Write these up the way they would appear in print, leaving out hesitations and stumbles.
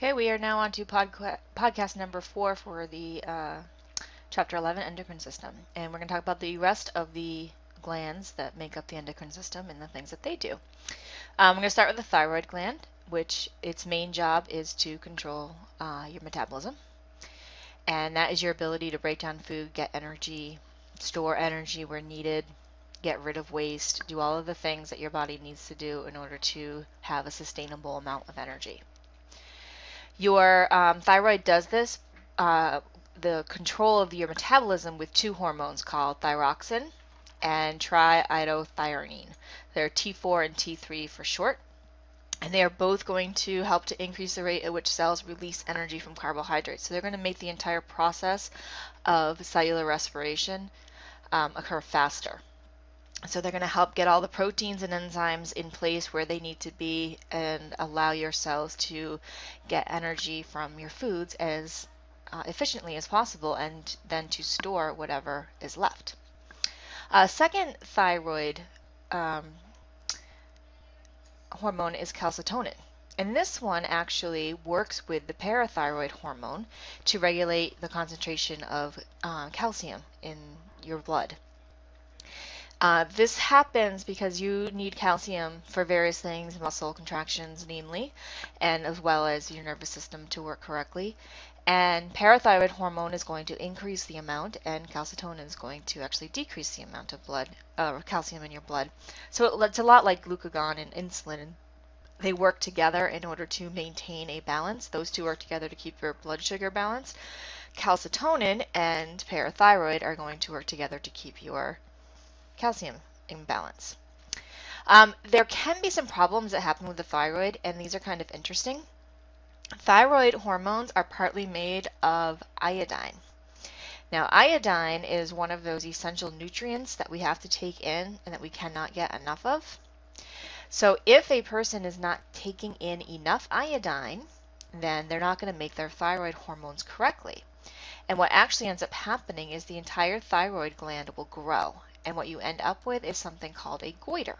Okay, we are now on to podcast number 4 for the chapter 11 endocrine system. And we're going to talk about the rest of the glands that make up the endocrine system and the things that they do. We're going to start with the thyroid gland, which its main job is to control your metabolism. And that is your ability to break down food, get energy, store energy where needed, get rid of waste, do all of the things that your body needs to do in order to have a sustainable amount of energy. Your thyroid does this, the control of your metabolism with two hormones called thyroxine and triiodothyronine. They're T4 and T3 for short. And they are both going to help to increase the rate at which cells release energy from carbohydrates. So they're going to make the entire process of cellular respiration occur faster. So they're going to help get all the proteins and enzymes in place where they need to be and allow your cells to get energy from your foods as efficiently as possible and then to store whatever is left. Second thyroid hormone is calcitonin. And this one actually works with the parathyroid hormone to regulate the concentration of calcium in your blood. This happens because you need calcium for various things, muscle contractions namely, and as well as your nervous system to work correctly. And parathyroid hormone is going to increase the amount, and calcitonin is going to actually decrease the amount of blood, calcium in your blood. So it's a lot like glucagon and insulin. They work together in order to maintain a balance. Those two work together to keep your blood sugar balanced. Calcitonin and parathyroid are going to work together to keep your calcium imbalance. There can be some problems that happen with the thyroid, and these are kind of interesting. Thyroid hormones are partly made of iodine. Now, iodine is one of those essential nutrients that we have to take in and that we cannot get enough of. So if a person is not taking in enough iodine, then they're not going to make their thyroid hormones correctly. And what actually ends up happening is the entire thyroid gland will grow. And what you end up with is something called a goiter.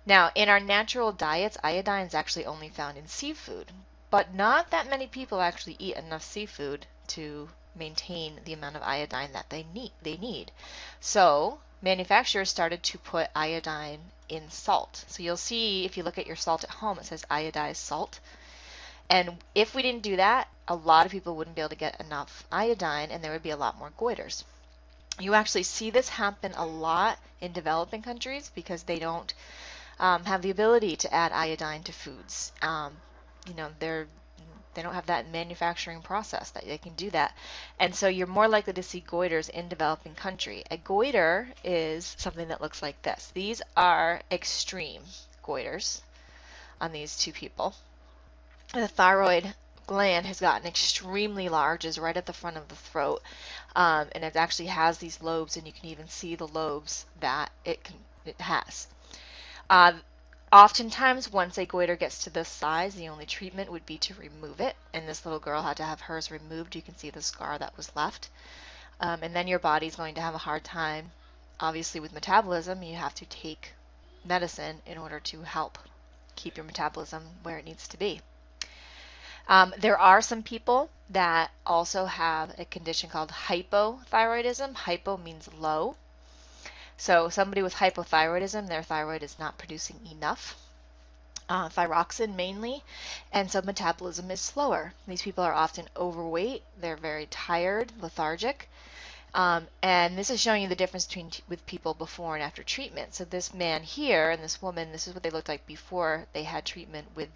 Now, in our natural diets, iodine is actually only found in seafood, but not that many people actually eat enough seafood to maintain the amount of iodine that they need. So, manufacturers started to put iodine in salt. So you'll see if you look at your salt at home, it says iodized salt. And if we didn't do that, a lot of people wouldn't be able to get enough iodine, and there would be a lot more goiters. You actually see this happen a lot in developing countries because they don't have the ability to add iodine to foods. They don't have that manufacturing process that they can do that. And so you're more likely to see goiters in developing country. A goiter is something that looks like this. These are extreme goiters on these two people. The thyroid gland has gotten extremely large, is right at the front of the throat, and it actually has these lobes, and you can even see the lobes that it has. Oftentimes, once a goiter gets to this size, the only treatment would be to remove it, and this little girl had to have hers removed. You can see the scar that was left, and then your body's going to have a hard time. Obviously, with metabolism, you have to take medicine in order to help keep your metabolism where it needs to be. There are some people that also have a condition called hypothyroidism. Hypo means low. So somebody with hypothyroidism, their thyroid is not producing enough thyroxine mainly, and so metabolism is slower. These people are often overweight, they're very tired, lethargic, and this is showing you the difference with people before and after treatment. So this man here and this woman, this is what they looked like before they had treatment with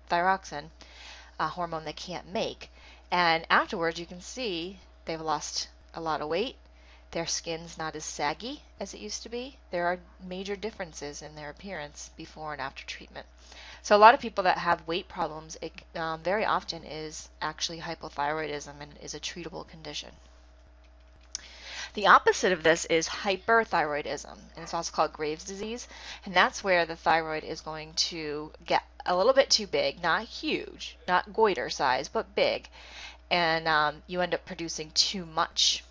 thyroxine, a hormone they can't make. And afterwards, you can see they've lost a lot of weight. Their skin's not as saggy as it used to be. There are major differences in their appearance before and after treatment. So a lot of people that have weight problems, it very often is actually hypothyroidism and is a treatable condition. The opposite of this is hyperthyroidism, and it's also called Graves' disease, and that's where the thyroid is going to get a little bit too big, not huge, not goiter size, but big, and you end up producing too much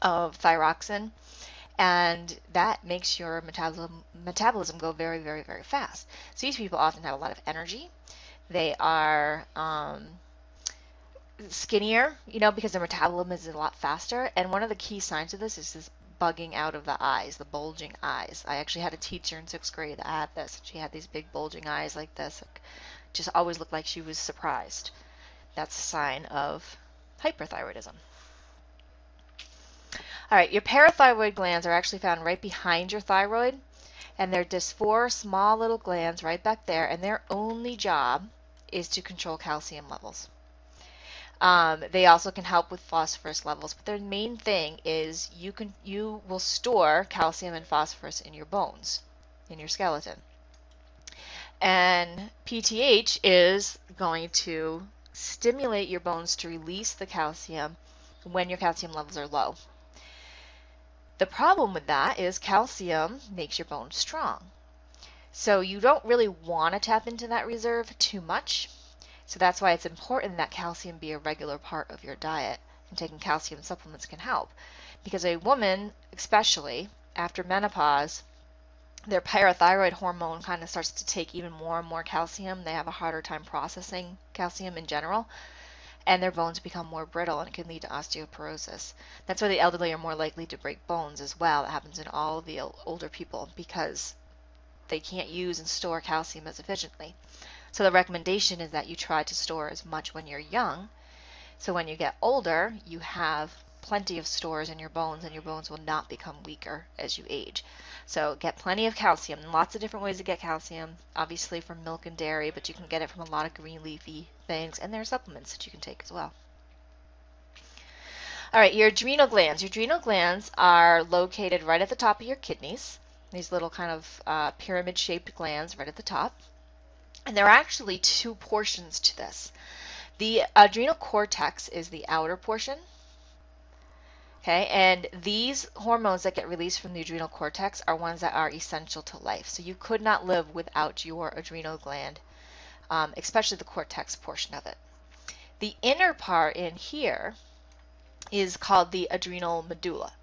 of thyroxine, and that makes your metabolism go very, very, very fast. So these people often have a lot of energy. They are skinnier, because their metabolism is a lot faster. And one of the key signs of this is this bugging out of the eyes, the bulging eyes. I actually had a teacher in 6th grade that had this. She had these big bulging eyes like this. Just always looked like she was surprised. That's a sign of hyperthyroidism. All right, your parathyroid glands are actually found right behind your thyroid, and they're just 4 small little glands right back there, and their only job is to control calcium levels. They also can help with phosphorus levels, but their main thing is you will store calcium and phosphorus in your bones, in your skeleton. And PTH is going to stimulate your bones to release the calcium when your calcium levels are low. The problem with that is calcium makes your bones strong. So you don't really want to tap into that reserve too much. So that's why it's important that calcium be a regular part of your diet, and taking calcium supplements can help. Because a woman, especially after menopause, their parathyroid hormone kind of starts to take even more and more calcium. They have a harder time processing calcium in general, and their bones become more brittle, and it can lead to osteoporosis. That's why the elderly are more likely to break bones as well. That happens in all of the older people because they can't use and store calcium as efficiently. So the recommendation is that you try to store as much when you're young, so when you get older, you have plenty of stores in your bones, and your bones will not become weaker as you age. So get plenty of calcium. Lots of different ways to get calcium, obviously from milk and dairy, but you can get it from a lot of green leafy things, and there are supplements that you can take as well. All right, your adrenal glands. Your adrenal glands are located right at the top of your kidneys, these little kind of pyramid-shaped glands right at the top. And there are actually 2 portions to this. The adrenal cortex is the outer portion. Okay, and these hormones that get released from the adrenal cortex are ones that are essential to life. So you could not live without your adrenal gland, especially the cortex portion of it. The inner part in here is called the adrenal medulla.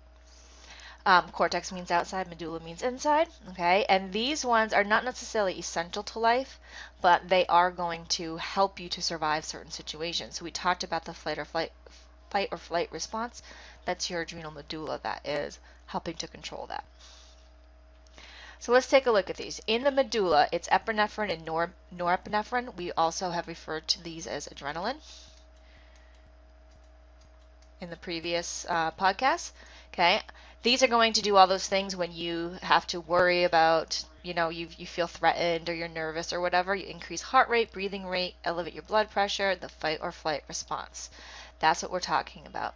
Cortex means outside, medulla means inside, okay? And these ones are not necessarily essential to life, but they are going to help you to survive certain situations. So we talked about the fight or flight response. That's your adrenal medulla that is helping to control that. So let's take a look at these. In the medulla, it's epinephrine and norepinephrine. We also have referred to these as adrenaline in the previous podcast. Okay, these are going to do all those things when you have to worry about, you feel threatened or you're nervous or whatever. You increase heart rate, breathing rate, elevate your blood pressure, the fight or flight response. That's what we're talking about.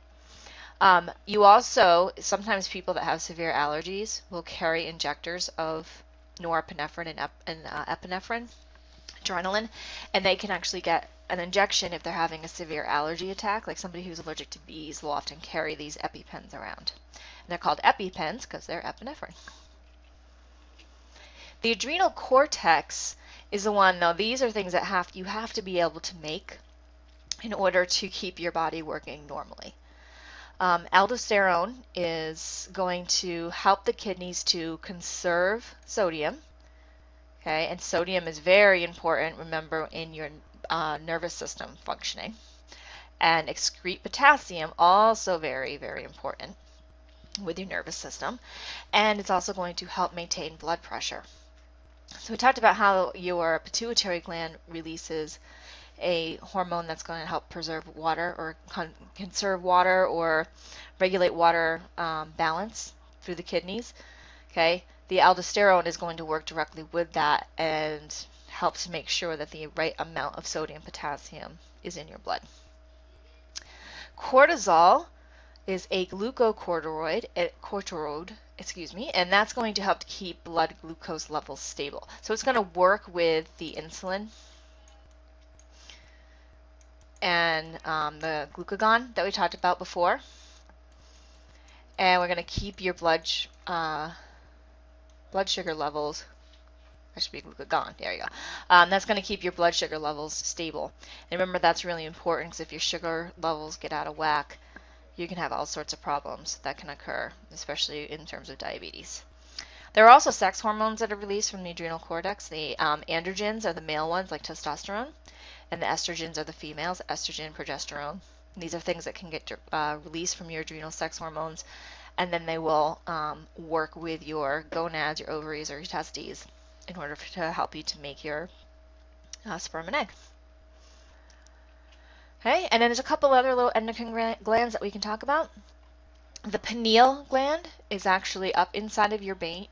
You also, sometimes people that have severe allergies will carry injectors of norepinephrine and epinephrine, adrenaline, and they can actually get an injection if they're having a severe allergy attack. Like somebody who's allergic to bees will often carry these EpiPens around. And they're called EpiPens because they're epinephrine. The adrenal cortex is the one, though, these are things that you have to be able to make in order to keep your body working normally. Aldosterone is going to help the kidneys to conserve sodium. Okay, and sodium is very important, remember, in your nervous system functioning. And excrete potassium, also very, very important with your nervous system. And it's also going to help maintain blood pressure. So we talked about how your pituitary gland releases a hormone that's going to help preserve water or conserve water or regulate water balance through the kidneys. Okay, the aldosterone is going to work directly with that and help to make sure that the right amount of sodium potassium is in your blood. Cortisol is a glucocorticoid, and that's going to help to keep blood glucose levels stable. So it's going to work with the insulin and the glucagon that we talked about before. And we're going to keep your blood sugar levels, that should be glucagon, there you go. That's going to keep your blood sugar levels stable. And remember, that's really important because if your sugar levels get out of whack, you can have all sorts of problems that can occur, especially in terms of diabetes. There are also sex hormones that are released from the adrenal cortex. The androgens are the male ones, like testosterone. and the estrogens are the females, estrogen, progesterone. These are things that can get released from your adrenal sex hormones, and then they will work with your gonads, your ovaries, or your testes in order to help you to make your sperm and egg. Okay, and then there's a couple other little endocrine glands that we can talk about. The pineal gland is actually up inside of your brain,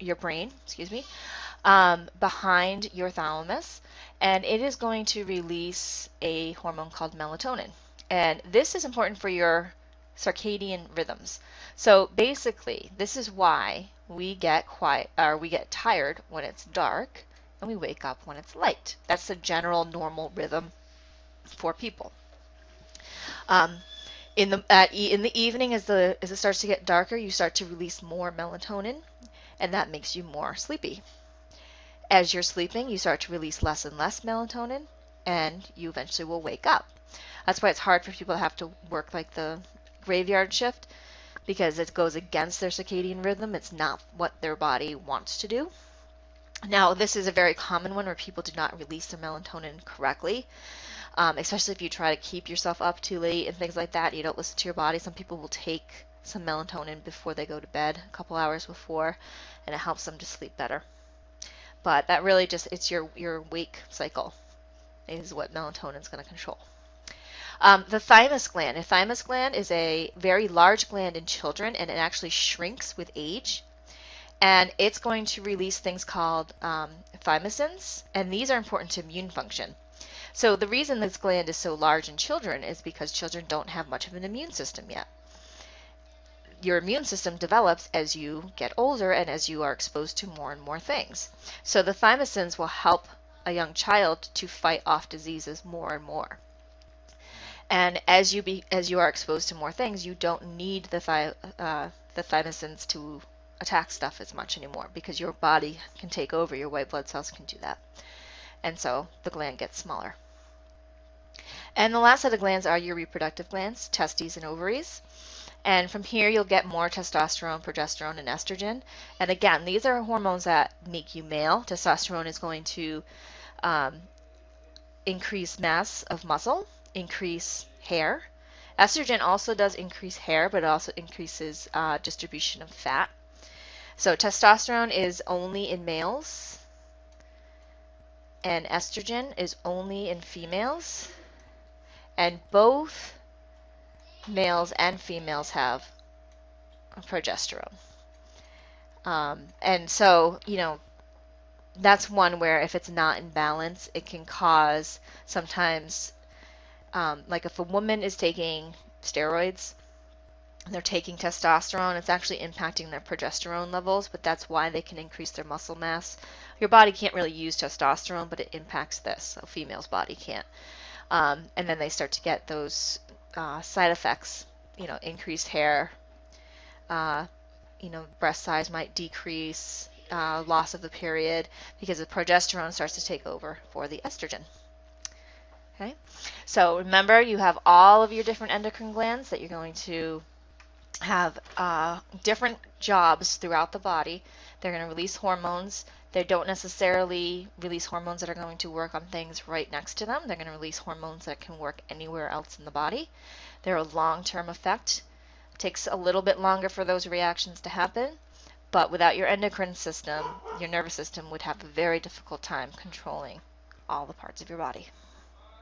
behind your thalamus, and it is going to release a hormone called melatonin. And this is important for your circadian rhythms. So basically, this is why we get tired when it's dark, and we wake up when it's light. That's the general normal rhythm for people. In the evening, as it starts to get darker, you start to release more melatonin, and that makes you more sleepy. As you're sleeping, you start to release less and less melatonin, and you eventually will wake up. That's why it's hard for people to have to work like the graveyard shift, because it goes against their circadian rhythm. It's not what their body wants to do. Now, this is a very common one where people do not release their melatonin correctly. Especially if you try to keep yourself up too late and things like that, you don't listen to your body. Some people will take some melatonin before they go to bed, a couple hours before, and it helps them to sleep better. But that really just, it's your wake cycle is what melatonin is going to control. The thymus gland. A thymus gland is a very large gland in children, and it actually shrinks with age. And it's going to release things called thymosins, and these are important to immune function. So the reason this gland is so large in children is because children don't have much of an immune system yet. Your immune system develops as you get older and as you are exposed to more and more things. So the thymosins will help a young child to fight off diseases more and more. And as you are exposed to more things, you don't need the thymosins to attack stuff as much anymore, because your body can take over. Your white blood cells can do that. And so the gland gets smaller. And the last set of glands are your reproductive glands, testes and ovaries. And from here you'll get more testosterone, progesterone, and estrogen. And again, these are hormones that make you male. Testosterone is going to increase mass of muscle, increase hair. Estrogen also does increase hair, but it also increases distribution of fat. So testosterone is only in males, and estrogen is only in females. And both males and females have progesterone. And so, that's one where if it's not in balance, it can cause sometimes, like if a woman is taking steroids, they're taking testosterone, it's actually impacting their progesterone levels, but that's why they can increase their muscle mass. Your body can't really use testosterone, but it impacts this. A female's body can't. And then they start to get those side effects, increased hair, breast size might decrease, loss of the period, because the progesterone starts to take over for the estrogen. Okay, so remember, you have all of your different endocrine glands that you're going to have different jobs throughout the body. They're going to release hormones. They don't necessarily release hormones that are going to work on things right next to them. They're going to release hormones that can work anywhere else in the body. They're a long-term effect. It takes a little bit longer for those reactions to happen, but without your endocrine system, your nervous system would have a very difficult time controlling all the parts of your body.